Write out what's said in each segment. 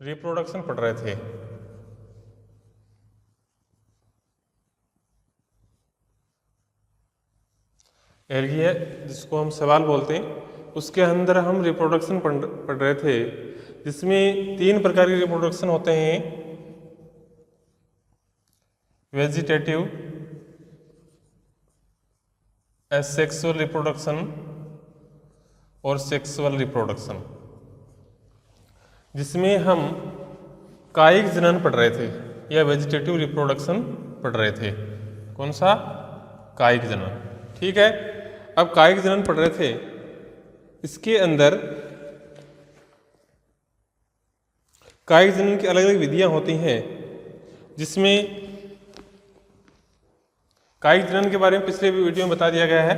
Reproduction पढ़ रहे थे। एलगी जिसको हम सवाल बोलते हैं, उसके अंदर हम रिप्रोडक्शन पढ़ रहे थे, जिसमें 3 प्रकार के रिप्रोडक्शन होते हैं। वेजिटेटिव, एसेक्सुअल रिप्रोडक्शन और सेक्सुअल रिप्रोडक्शन, जिसमें हम कायिक जनन पढ़ रहे थे या वेजिटेटिव रिप्रोडक्शन पढ़ रहे थे। कौन सा? कायिक जनन। ठीक है, अब कायिक जनन पढ़ रहे थे, इसके अंदर कायिक जनन की अलग अलग विधियां होती हैं, जिसमें कायिक जनन के बारे में पिछले वीडियो में बता दिया गया है।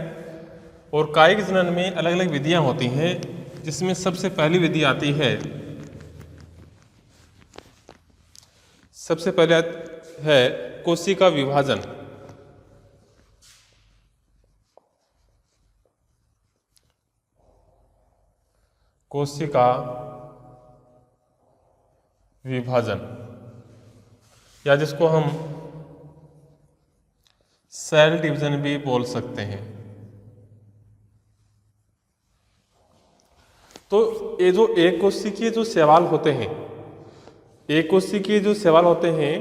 और कायिक जनन में अलग अलग विधियां होती हैं, जिसमें सबसे पहली विधि आती है, सबसे पहले है कोशिका विभाजन। कोशिका विभाजन, या जिसको हम सेल डिवीजन भी बोल सकते हैं। तो ये जो एक कोशिकीय जो शैवाल होते हैं, एक कोशिकीय जो शैवाल होते हैं,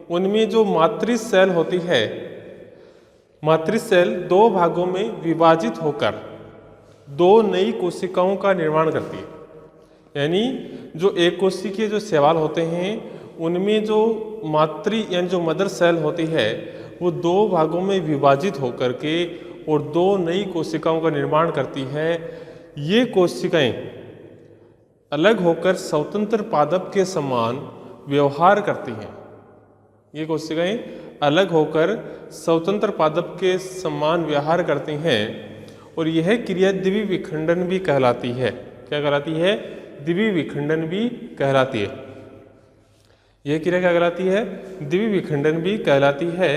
उनमें जो मातृ सेल होती है, मातृ सेल 2 भागों में विभाजित होकर 2 नई कोशिकाओं का निर्माण करती है। यानी जो एक कोशिकीय जो शैवाल होते हैं, उनमें जो मातृ यानी जो मदर सेल होती है, वो 2 भागों में विभाजित होकर के और 2 नई कोशिकाओं का निर्माण करती है। ये कोशिकाएं अलग होकर स्वतंत्र पादप के समान व्यवहार करती हैं। ये कोशिकाएं अलग होकर स्वतंत्र पादप के समान व्यवहार करती हैं, और यह क्रिया द्विवीय विखंडन भी कहलाती है। क्या कहलाती है? द्विवीय विखंडन भी कहलाती है। यह क्रिया क्या कहलाती है? द्विवीय विखंडन भी कहलाती है,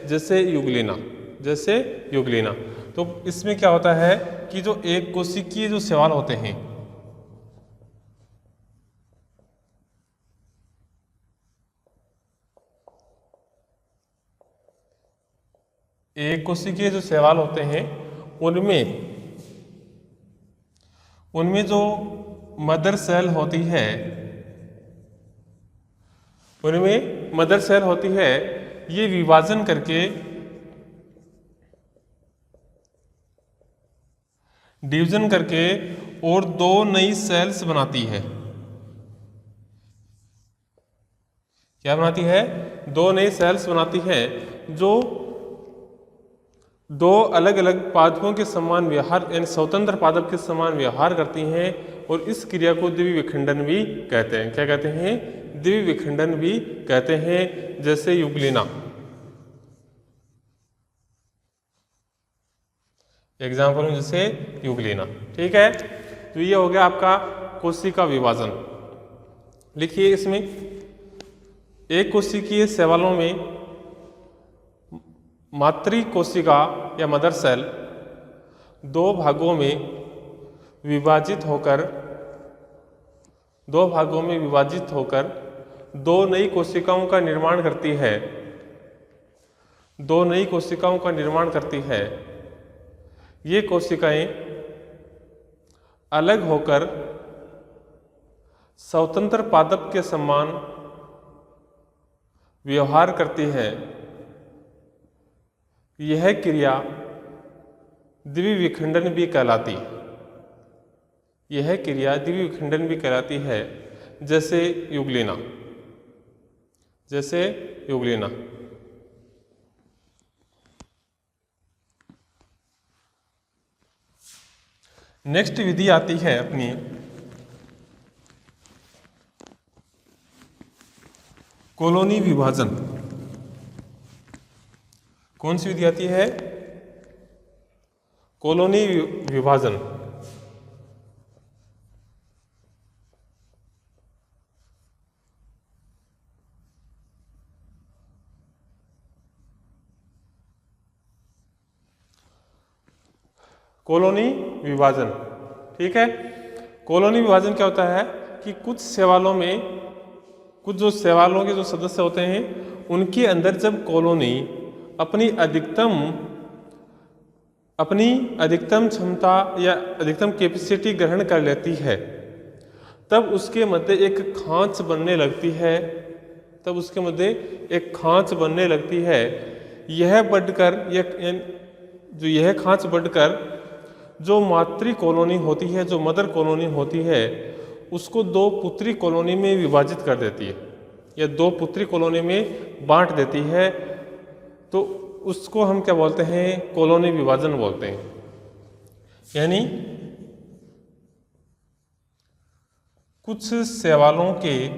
जैसे युगलिना, जैसे युगलिना। तो इसमें क्या होता है कि जो एक कोशिकीय जो शैवाल होते हैं, एक कोशिकीय जो शैवाल होते हैं, उनमें जो मदर सेल होती है, उनमें मदर सेल होती है, ये विभाजन करके डिवीजन करके और 2 नई सेल्स बनाती है। क्या बनाती है? 2 नई सेल्स बनाती है, जो 2 अलग अलग पादपों के समान व्यवहार यानी स्वतंत्र पादप के समान व्यवहार करती हैं, और इस क्रिया को द्विवीय विखंडन भी कहते हैं। क्या कहते हैं? द्विवीय विखंडन भी कहते हैं, जैसे युगलिना। एग्जाम्पल में जैसे युगलिना। ठीक है, तो ये हो गया आपका कोशिका विभाजन। लिखिए इसमें, एक कोशिकीय शैवालों में मातृ कोशिका या मदर सेल 2 भागों में विभाजित होकर 2 नई कोशिकाओं का निर्माण करती है। 2 नई कोशिकाओं का निर्माण करती है। ये कोशिकाएं अलग होकर स्वतंत्र पादप के समान व्यवहार करती है। यह क्रिया द्विवीय विखंडन भी कहलाती है। यह क्रिया द्विवीय विखंडन भी कहलाती है, जैसे युगलिना, जैसे युगलिना। नेक्स्ट विधि आती है अपनी कॉलोनी विभाजन। कौन सी विधि आती है? कॉलोनी विभाजन। कॉलोनी विभाजन। ठीक है, कॉलोनी विभाजन क्या होता है कि कुछ शैवालों में कुछ जो शैवालों के जो सदस्य होते हैं उनके अंदर जब कॉलोनी अपनी अधिकतम क्षमता या अधिकतम कैपेसिटी ग्रहण कर लेती है, तब उसके मध्य एक खांच बनने लगती है। यह खांच बढ़कर जो मातृ कॉलोनी होती है, जो मदर कॉलोनी होती है, उसको दो पुत्री कॉलोनी में विभाजित कर देती है या दो पुत्री कॉलोनी में बांट देती है। तो उसको हम क्या बोलते हैं? कॉलोनी विभाजन बोलते हैं। यानी कुछ शैवालों के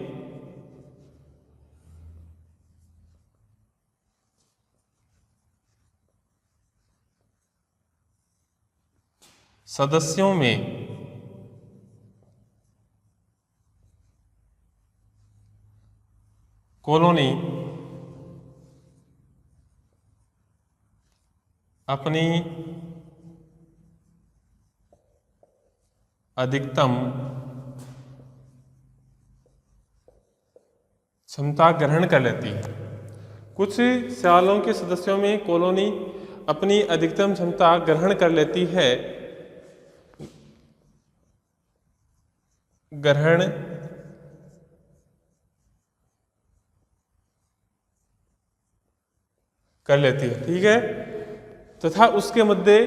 सदस्यों में कॉलोनी अपनी अधिकतम क्षमता ग्रहण कर लेती है। कुछ शैवालों के सदस्यों में कॉलोनी अपनी अधिकतम क्षमता ग्रहण कर लेती है, ठीक है। तथा उसके मध्य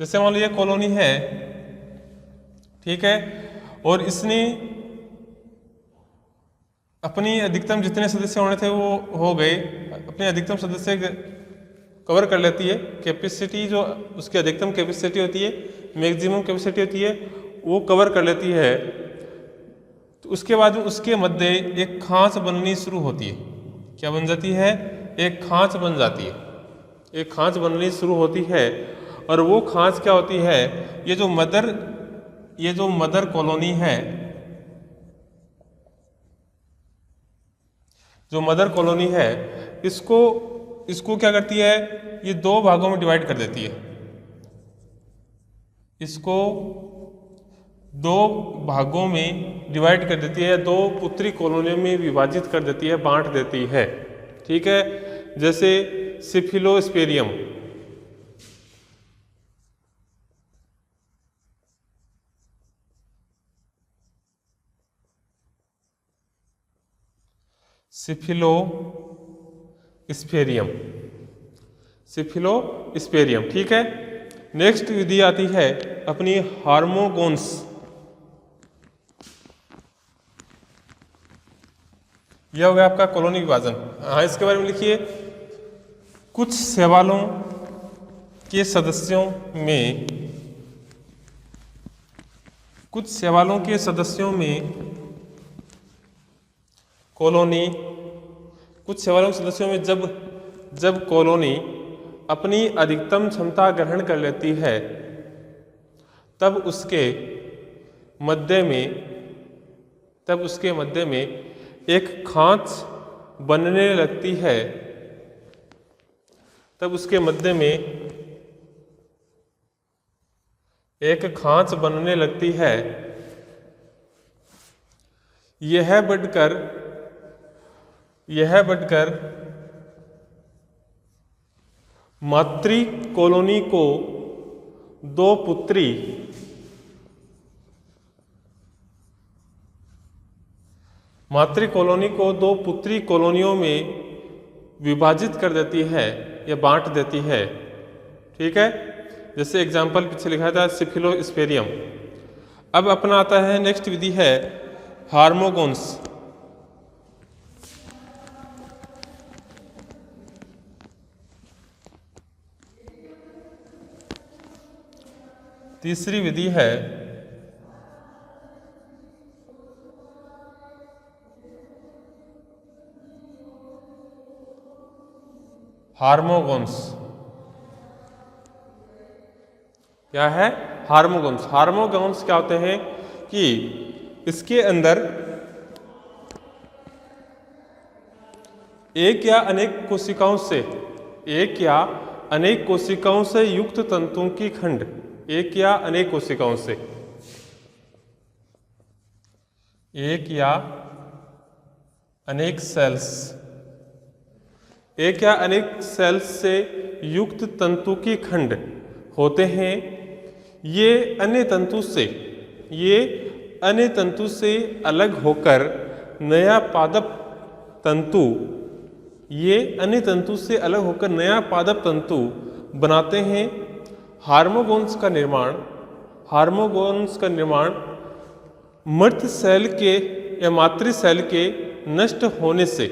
जैसे मान लीजिए कॉलोनी है, ठीक है, और इसने अपनी अधिकतम जितने सदस्य होने थे वो हो गए, अपने अधिकतम सदस्य कवर कर लेती है। कैपेसिटी जो उसकी अधिकतम कैपेसिटी होती है, मैक्सिमम कैपेसिटी होती है, वो कवर कर लेती है। तो उसके बाद उसके मध्य एक खांच बननी शुरू होती है। क्या बन जाती है? एक खांच बन जाती है। एक खांच बननी शुरू होती है और वो खांच क्या होती है? ये जो मदर कॉलोनी है, जो मदर कॉलोनी है, इसको क्या करती है? ये दो भागों में डिवाइड कर देती है। इसको दो भागों में डिवाइड कर देती है, दो पुत्री कॉलोनियों में विभाजित कर देती है, बांट देती है। ठीक है, जैसे सिफिलोस्पेरियम, सिफिलोस्पेरियम, ठीक है। नेक्स्ट विधि आती है अपनी हार्मोगोन्स। यह हो गया आपका कॉलोनी विभाजन। हाँ, इसके बारे में लिखिए। कुछ शैवालों के सदस्यों में कॉलोनी, जब कॉलोनी अपनी अधिकतम क्षमता ग्रहण कर लेती है, तब उसके मध्य में एक खांच बनने लगती है। यह बढ़कर मातृ कॉलोनी को दो पुत्री कॉलोनियों में विभाजित कर देती है या बांट देती है। ठीक है, जैसे एग्जाम्पल पीछे लिखा था सिफिलोस्पेरियम। अब अपना आता है नेक्स्ट विधि है हार्मोगोन्स। तीसरी विधि है हार्मोगोन्स। क्या है? हार्मोगोन्स क्या होते हैं कि इसके अंदर एक या अनेक कोशिकाओं से युक्त तंतुओं की खंड, एक या अनेक अनेक सेल्स, एक या अनेक सेल्स से युक्त तंतु के खंड होते हैं। ये अन्य तंतु से अलग होकर नया पादप तंतु बनाते हैं। हार्मोगोन्स का निर्माण मृत सेल के या मातृ सेल के नष्ट होने से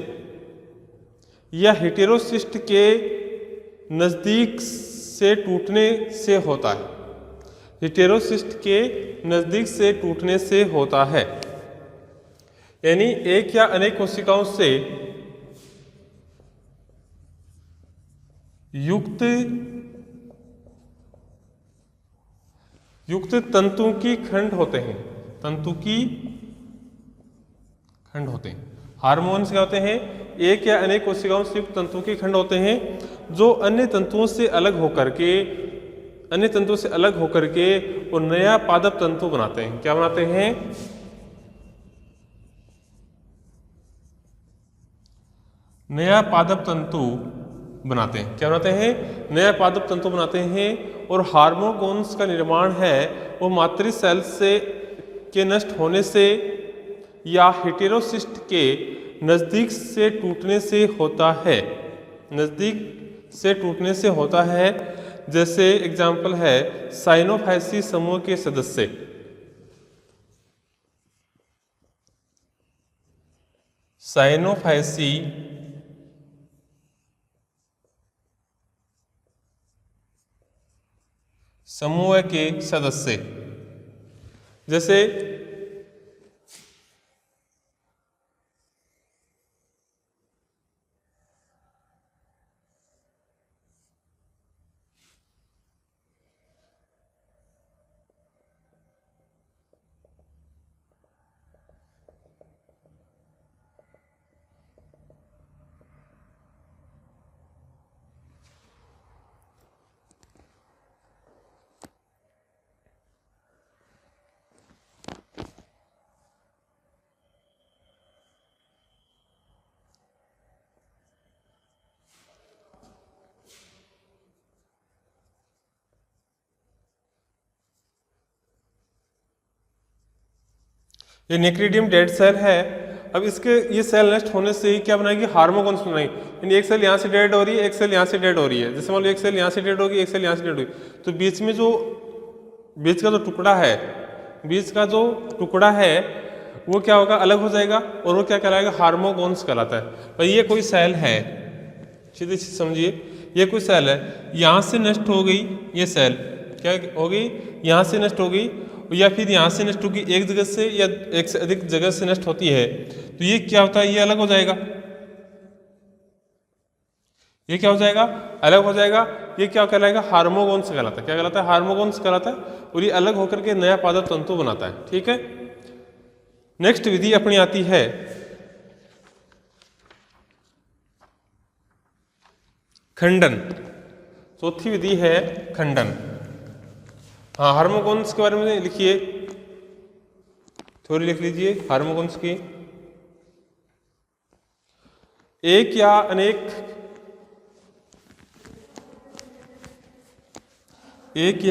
या हेटेरोसिस्ट के नज़दीक से टूटने से होता है। हेटेरोसिस्ट के नज़दीक से टूटने से होता है, यानी एक या अनेक कोशिकाओं से युक्त तंतु की खंड होते हैं। हार्मोन्स क्या होते हैं? एक या अनेक कोशिकाओं से युक्त तंतु के खंड होते हैं जो अन्य तंतुओं से अलग होकर के वो नया पादप तंतु बनाते हैं। क्या बनाते हैं? नया पादप तंतु बनाते हैं। क्या बनाते हैं? नया पादप तंतु बनाते हैं। और हार्मोगोन्स का निर्माण है वो मातृ सेल के नष्ट होने से या हेटेरोसिस्ट के नज़दीक से टूटने से होता है। जैसे एग्जाम्पल है साइनोफाइसी समूह के सदस्य। साइनोफाइसी समूह के सदस्य, जैसे ये नेक्रीडियम डेड सेल है। अब ये सेल नष्ट होने से ही क्या बनाएगी? हार्मोगोन्स बनाएगी। यानी एक सेल यहाँ से डेड हो रही है, एक सेल यहाँ से डेड हो रही है। जैसे मान लो एक सेल यहाँ से डेड होगी, एक सेल यहाँ से डेड होगी, तो बीच का जो टुकड़ा है वो क्या होगा? अलग हो जाएगा और वो क्या कहलाएगा? हार्मोगोन्स कहलाता है। भाई ये कोई सेल है, सीधे समझिए, ये कोई सेल है, यहाँ से नष्ट हो गई। ये सेल क्या हो गई? यहाँ से नष्ट हो गई, या फिर यहाँ से नष्ट होगी, एक जगह से या एक से अधिक जगह से नष्ट होती है, तो ये क्या होता है? ये अलग हो जाएगा। ये क्या हो जाएगा? अलग हो जाएगा। ये क्या कहलाएगा? हार्मोगोन्स कहलाता है। क्या कहलाता है? हार्मोगोन्स कहलाता है। और ये अलग होकर के नया पादप तंतु बनाता है। ठीक है। नेक्स्ट विधि अपनी आती है खंडन। चौथी विधि है खंडन। हाँ, हार्मोगोन्स के बारे में लिखिए, थोड़ी लिख लीजिए हार्मोगोन्स की। एक या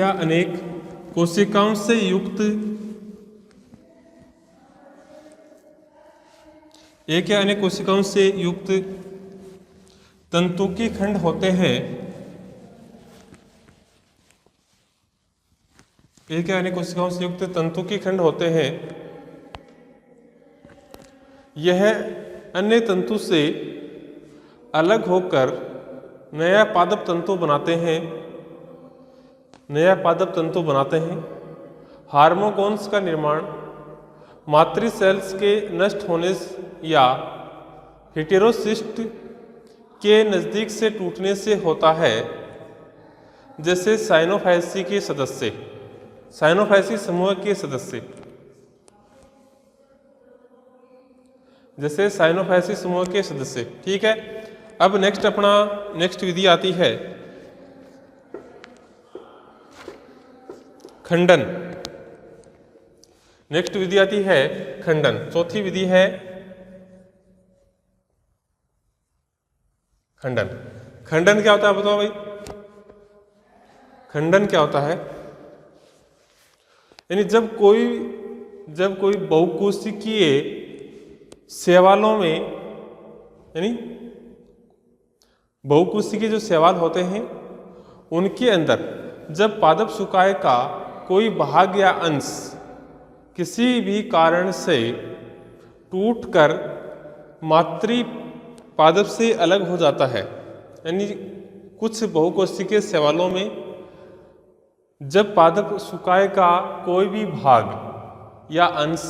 अनेक कोशिकाओं से युक्त तंतु के खंड होते हैं। एक या अनेक कोशिकाओं से युक्त तंतु के खंड होते हैं। यह अन्य तंतु से अलग होकर नया पादप तंतु बनाते हैं। हार्मोगोन्स का निर्माण मातृ सेल्स के नष्ट होने या हेटेरोसिस्ट के नज़दीक से टूटने से होता है। जैसे साइनोफाइसी समूह के सदस्य, ठीक है। अब नेक्स्ट विधि आती है खंडन। चौथी विधि है खंडन। खंडन क्या होता है बताओ भाई? खंडन क्या होता है? यानी जब कोई बहुकोशिकीय शैवालों में, यानी बहुकोशिकीय जो शैवाल होते हैं उनके अंदर जब पादप सुकाय का कोई भाग या अंश किसी भी कारण से टूटकर मातृ पादप से अलग हो जाता है, यानी कुछ बहुकोशिकीय शैवालों में जब पादप सुकाय का कोई भी भाग या अंश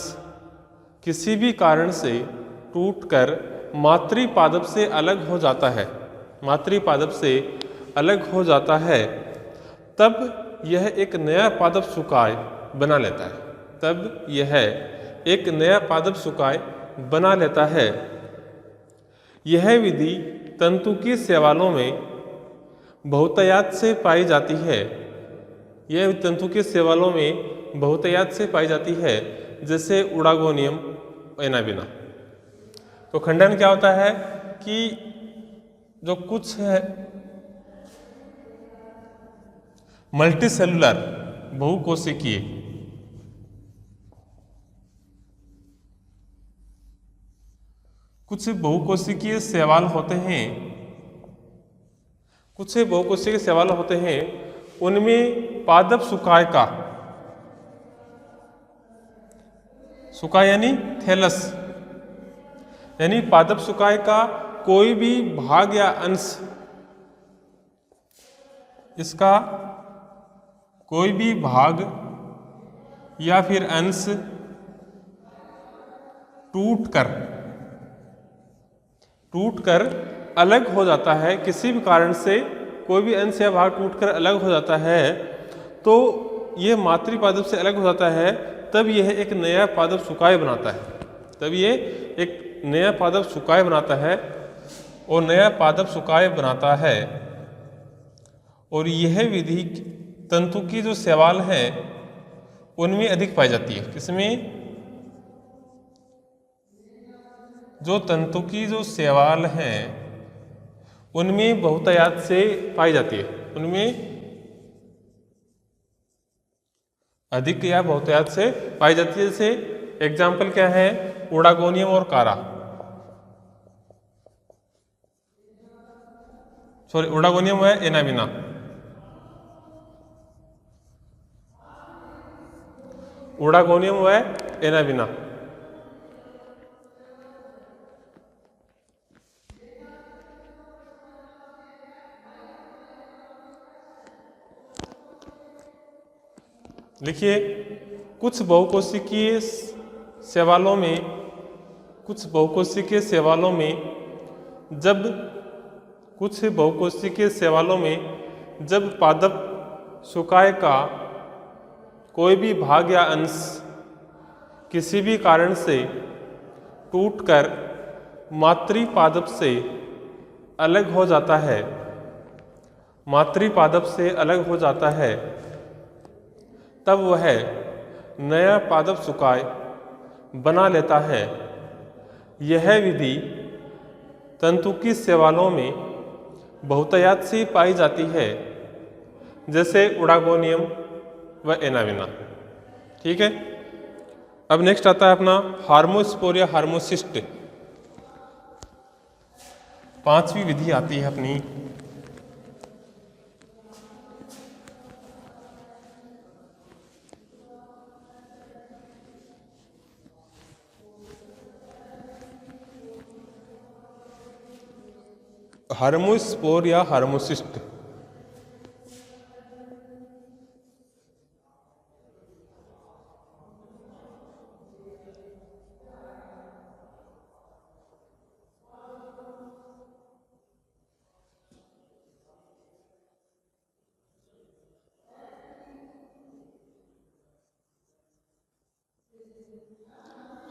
किसी भी कारण से टूटकर मातृ पादप से अलग हो जाता है, मातृ पादप से अलग हो जाता है, तब यह एक नया पादप सुकाय बना लेता है। तब यह एक नया पादप सुकाय बना लेता है। यह विधि तंतुकीय शैवालों में बहुतायत से पाई जाती है। यह तंतुकीय शैवालों में बहुतायत से पाई जाती है, जैसे उडागोनियम एनाबिना। तो खंडन क्या होता है कि जो कुछ है मल्टीसेलुलर बहुकोशिकीय कुछ बहुकोशिकीय शैवाल होते हैं, कुछ बहुकोशिकीय शैवाल होते हैं, उनमें पादप सुकाय यानी थैलस, यानी पादप सुकाय का कोई भी भाग या अंश, इसका कोई भी भाग या फिर अंश टूटकर अलग हो जाता है, किसी भी कारण से कोई भी अंश या भाग टूटकर अलग हो जाता है, तो ये मातृ पादप से अलग हो जाता है, तब यह एक नया पादप सुकाय बनाता है। तब ये एक नया पादप सुकाय बनाता है और नया पादप सुकाय बनाता है। और यह विधि तंतु की जो शैवाल हैं उनमें अधिक पाई जाती है। किसमें? जो तंतु की जो शैवाल हैं उनमें बहुतायत से पाई जाती है, उनमें अधिक या बहुतायत से पाई जाती है। जैसे एग्जाम्पल क्या है? उडागोनियम और कारा, उडागोनियम है एनाबिना। उडागोनियम व एनाबिना। लिखिए, कुछ बहुकोशिकीय शैवालों में जब पादप सुकाय का कोई भी भाग या अंश किसी भी कारण से टूटकर मातृ पादप से अलग हो जाता है, मातृ पादप से अलग हो जाता है, तब वह नया पादप सुकाय बना लेता है। यह विधि तंतुकीय शैवालों में बहुतायत से पाई जाती है, जैसे उडागोनियम व एनाबिना। ठीक है। अब नेक्स्ट आता है अपना हार्मोस्पोर या हार्मोसिस्ट। पांचवी विधि आती है अपनी हार्मोस्पोर या हार्मोसिस्ट।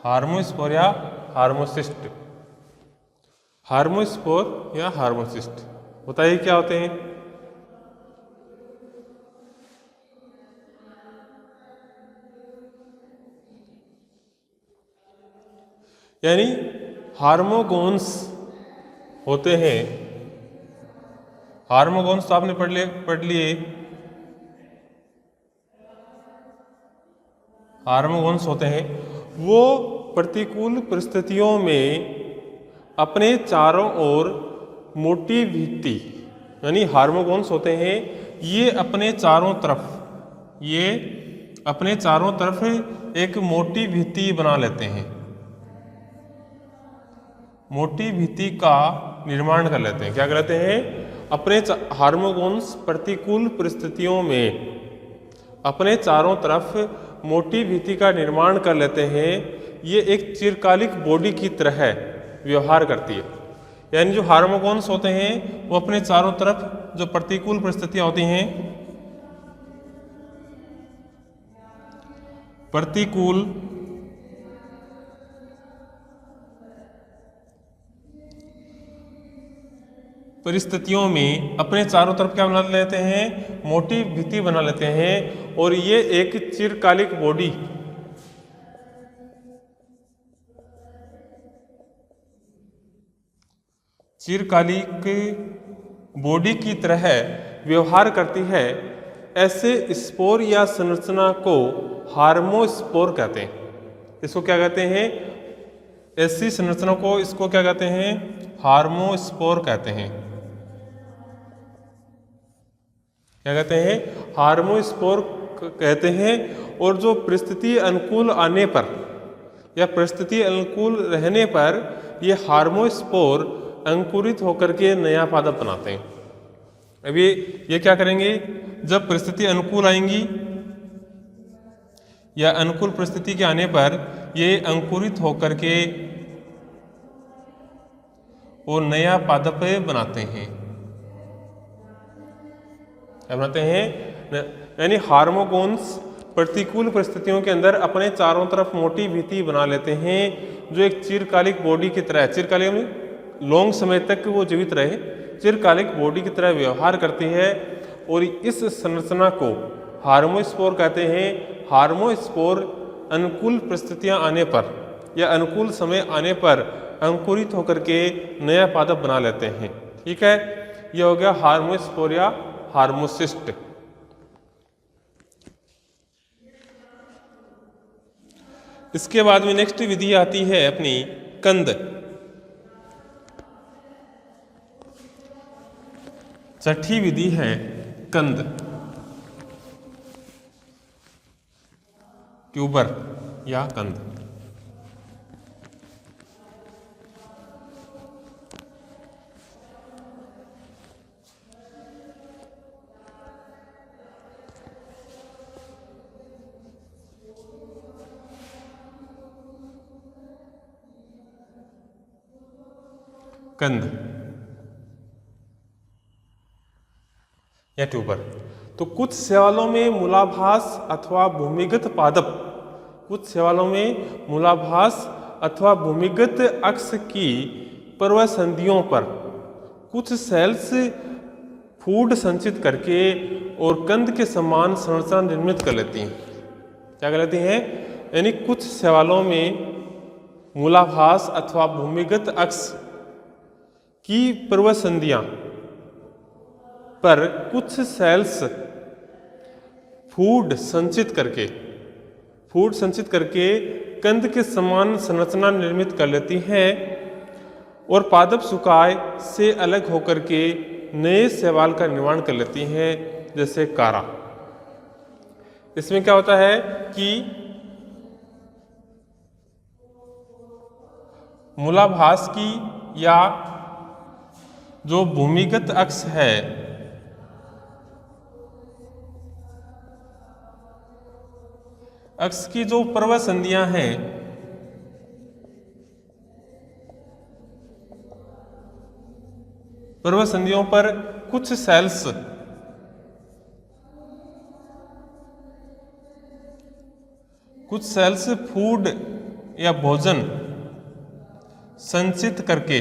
हार्मोस्पोर या हार्मोसिस्ट। हार्मोस्पोर या हार्मोसिस्ट बताइए क्या होते हैं? यानी हार्मोगोन्स होते हैं हार्मोगोन्स तो आपने पढ़ लिए। हार्मोगोन्स होते हैं वो प्रतिकूल परिस्थितियों में अपने चारों ओर मोटी भित्ति, यानी हार्मोगोन्स होते हैं ये अपने चारों तरफ एक मोटी भित्ति बना लेते हैं, मोटी भित्ति का निर्माण कर लेते हैं। क्या कर लेते हैं? अपने हार्मोगोन्स प्रतिकूल परिस्थितियों में अपने चारों तरफ मोटी भित्ति का निर्माण कर लेते हैं। ये एक चिरकालिक बॉडी की तरह व्यवहार करती है। यानी जो हार्मोगोन्स होते हैं वो अपने चारों तरफ जो प्रतिकूल परिस्थितियां होती हैं, प्रतिकूल परिस्थितियों में अपने चारों तरफ क्या बना लेते हैं? मोटी भित्ति बना लेते हैं। और ये एक चिरकालिक बॉडी की तरह व्यवहार करती है। ऐसे स्पोर या संरचना को हार्मोस्पोर कहते हैं। इसको क्या कहते हैं? ऐसी संरचना को इसको क्या कहते हैं? हार्मोस्पोर कहते हैं। क्या कहते हैं? हार्मोस्पोर कहते हैं। और जो परिस्थिति अनुकूल आने पर या परिस्थिति अनुकूल रहने पर ये हार्मोस्पोर अंकुरित होकर के नया पादप बनाते हैं। अभी ये क्या करेंगे? जब परिस्थिति अनुकूल आएंगी या अनुकूल परिस्थिति के आने पर ये अंकुरित होकर के वो नया पादप बनाते हैं। क्या बनाते हैं? यानी हार्मोगोन्स प्रतिकूल परिस्थितियों के अंदर अपने चारों तरफ मोटी भित्ति बना लेते हैं जो एक चिरकालिक बॉडी की तरह, चिरकालिक में लॉन्ग समय तक वो जीवित रहे, चिरकालिक बॉडी की तरह व्यवहार करती है। और इस संरचना को हार्मोस्पोर कहते हैं। हार्मोस्पोर अनुकूल परिस्थितियां आने पर या अनुकूल समय आने पर अंकुरित होकर के नया पादप बना लेते हैं। ठीक है, यह हो गया हार्मोस्पोर या हार्मोसिस्ट। इसके बाद में नेक्स्ट विधि आती है अपनी कंद। छठी विधि है कंद, ट्यूबर या कंद। कंद या ट्यूबर। तो कुछ शैवालों में मूलाभास अथवा भूमिगत पादप, कुछ शैवालों में मूलाभास अथवा भूमिगत अक्ष की पर्वसंधियों पर कुछ सेल्स फूड संचित करके और कंद के समान संरचना निर्मित कर लेती हैं। क्या कर लेती हैं? यानी कुछ शैवालों में मूलाभास अथवा भूमिगत अक्ष की पर्वसंधियां पर कुछ सेल्स फूड संचित करके कंद के समान संरचना निर्मित कर लेती हैं और पादप सुकाय से अलग होकर के नए शैवाल का निर्माण कर लेती हैं, जैसे कारा। इसमें क्या होता है कि मूलाभास की या जो भूमिगत अक्ष है अक्ष की जो पर्वसंधियां हैं पर्वसंधियों पर कुछ सेल्स फूड या भोजन संचित करके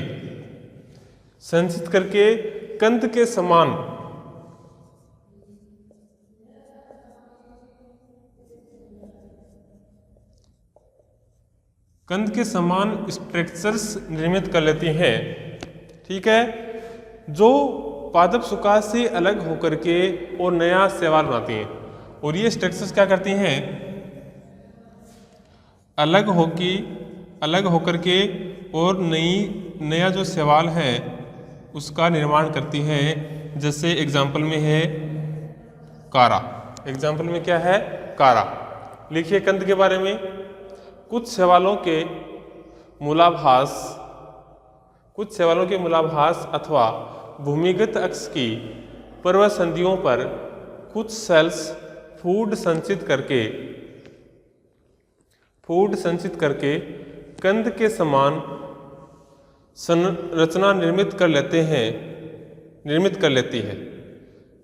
कंद के समान स्ट्रक्चर्स निर्मित कर लेती हैं। ठीक है, जो पादप सुकाश से अलग होकर के और नया शैवाल बनाती हैं। और ये स्ट्रक्चर्स क्या करती हैं, अलग होकर के और नया जो शैवाल है उसका निर्माण करती है। जैसे एग्जाम्पल में है कारा। एग्जाम्पल में क्या है, कारा। लिखिए कंद के बारे में। कुछ शैवालों के मूलाभास अथवा भूमिगत अक्ष की पर्वसंधियों पर कुछ सेल्स फूड संचित करके कंद के समान संरचना निर्मित कर लेती है।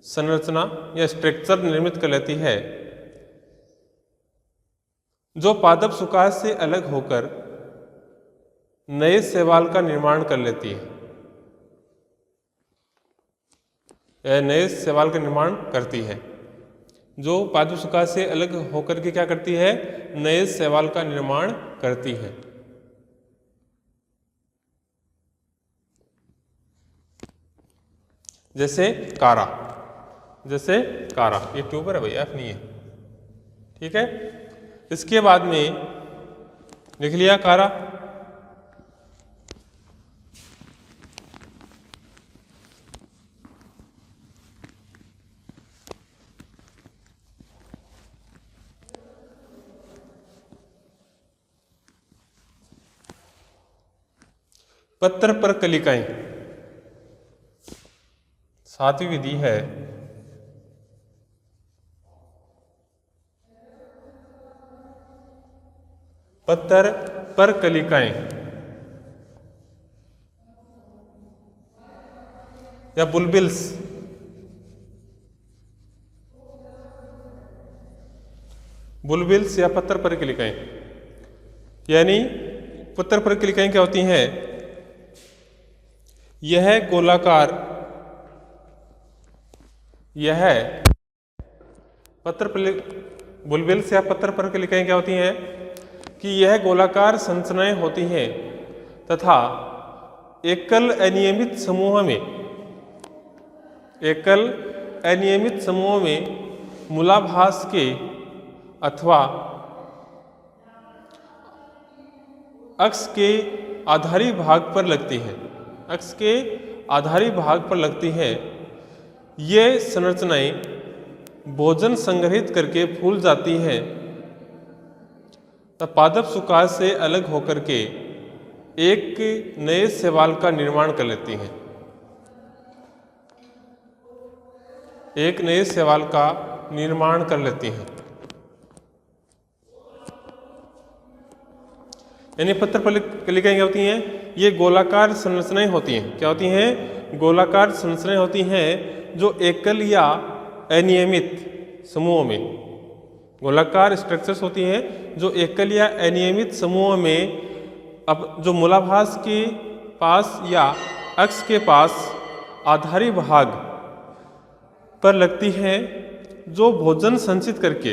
संरचना या स्ट्रक्चर निर्मित कर लेती है, जो पादप सुकाश से अलग होकर नए शैवाल का निर्माण कर लेती है, या नए शैवाल का निर्माण करती है। जो पादप सुकाश से अलग होकर के क्या करती है, नए शैवाल का निर्माण करती है। जैसे कारा, ये ट्यूबर है भैया, एफ नहीं है, ठीक है। इसके बाद में लिख लिया कारा। पत्र पर कलिकाएं, सातवीं विधि है। पत्र पर कलिकाएं या बुलबिल्स, या पत्र पर कलिकाएं। यानी पत्र पर कलिकाएं क्या होती हैं, यह गोलाकार, बुलबिल्स या पत्र पर कलिकाएं क्या होती हैं कि यह गोलाकार संरचनाएं होती हैं तथा एकल अनियमित समूहों में मूलाभास के अथवा अक्ष के आधारी भाग पर लगती हैं। ये संरचनाएं भोजन संग्रहित करके फूल जाती हैं तब पादप सुकाश से अलग होकर के एक नए शैवाल का निर्माण कर लेती हैं। यानी पत्र पर कलिकाएं क्या होती हैं, ये गोलाकार संरचनाएं होती हैं। क्या होती हैं, गोलाकार संरचनाएं होती हैं जो एकल या अनियमित समूहों में, गोलाकार स्ट्रक्चर्स होती हैं जो एकल या अनियमित समूहों में अब जो मूलाभास के पास या अक्ष के पास आधारी भाग पर लगती हैं, जो भोजन संचित करके,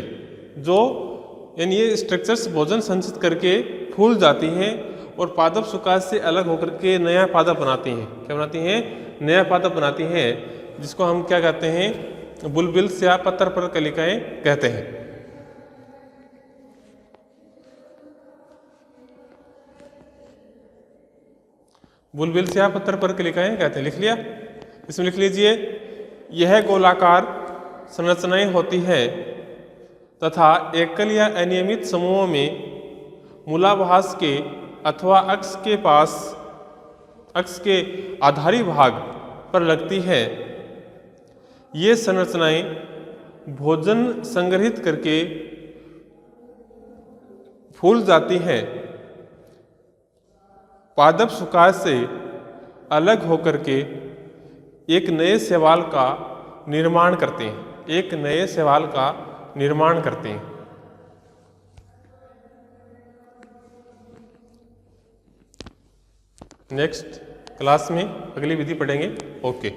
यानी ये स्ट्रक्चर्स भोजन संचित करके फूल जाती हैं और पादप सुकाश से अलग होकर के नया पादप बनाती हैं। क्या बनाती हैं, नया पादप बनाती हैं, जिसको हम क्या कहते हैं, बुलबिल्स या पत्र पर कलिकाएं कहते हैं। बुलबिल्स या पत्र पर कलिकाएं कहते हैं। लिख लिया, इसमें लिख लीजिए, यह गोलाकार संरचनाएं होती है तथा एकल या अनियमित समूहों में मूलाभास के अथवा अक्ष के आधारी भाग पर लगती है। ये संरचनाएं भोजन संग्रहित करके फूल जाती हैं, पादप सुकाश से अलग होकर के एक नए शैवाल का निर्माण करते हैं। नेक्स्ट क्लास में अगली विधि पढ़ेंगे। ओके।